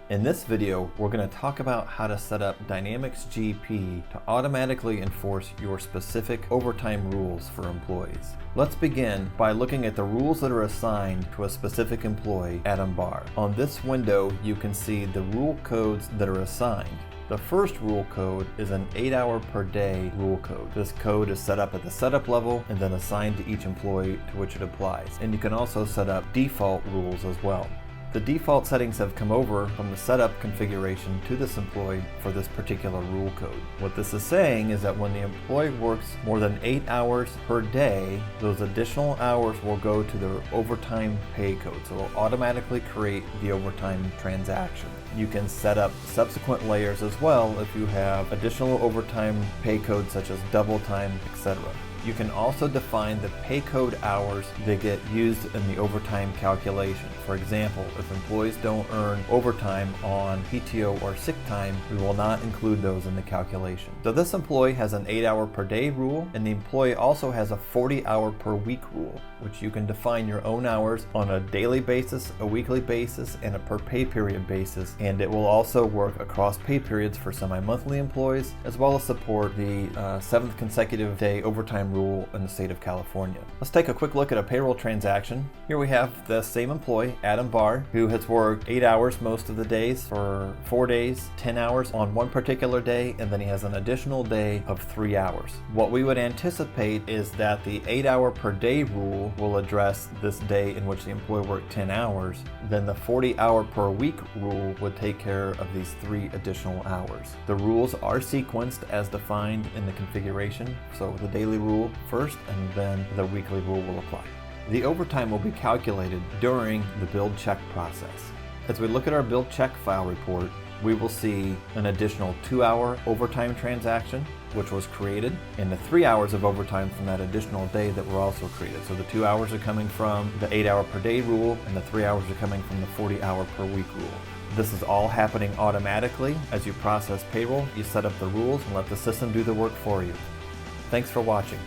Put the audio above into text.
In this video, we're going to talk about how to set up Dynamics GP to automatically enforce your specific overtime rules for employees. Let's begin by looking at the rules that are assigned to a specific employee, Adam Barr. On this window, you can see the rule codes that are assigned. The first rule code is an 8-hour per day rule code. This code is set up at the setup level and then assigned to each employee to which it applies. And you can also set up default rules as well. The default settings have come over from the setup configuration to this employee for this particular rule code. What this is saying is that when the employee works more than 8 hours per day, those additional hours will go to the overtime pay code. So it'll automatically create the overtime transaction. You can set up subsequent layers as well if you have additional overtime pay codes such as double time, etc. You can also define the pay code hours that get used in the overtime calculation. For example, if employees don't earn overtime on PTO or sick time, we will not include those in the calculation. So this employee has an 8-hour per day rule, and the employee also has a 40-hour per week rule, which you can define your own hours on a daily basis, a weekly basis, and a per pay period basis. And it will also work across pay periods for semi-monthly employees, as well as support the 7th consecutive day overtime rule in the state of California. Let's take a quick look at a payroll transaction. Here we have the same employee, Adam Barr, who has worked 8 hours most of the days for 4 days, 10 hours on one particular day, and then he has an additional day of 3 hours. What we would anticipate is that the 8-hour per day rule will address this day in which the employee worked 10 hours. Then the 40-hour per week rule would take care of these 3 additional hours. The rules are sequenced as defined in the configuration, so the daily rule first, and then the weekly rule will apply. The overtime will be calculated during the build check process. As we look at our build check file report, we will see an additional 2-hour overtime transaction, which was created, and the 3 hours of overtime from that additional day that were also created. So the 2 hours are coming from the 8-hour per day rule, and the 3 hours are coming from the 40-hour per week rule. This is all happening automatically. As you process payroll, you set up the rules and let the system do the work for you. Thanks for watching.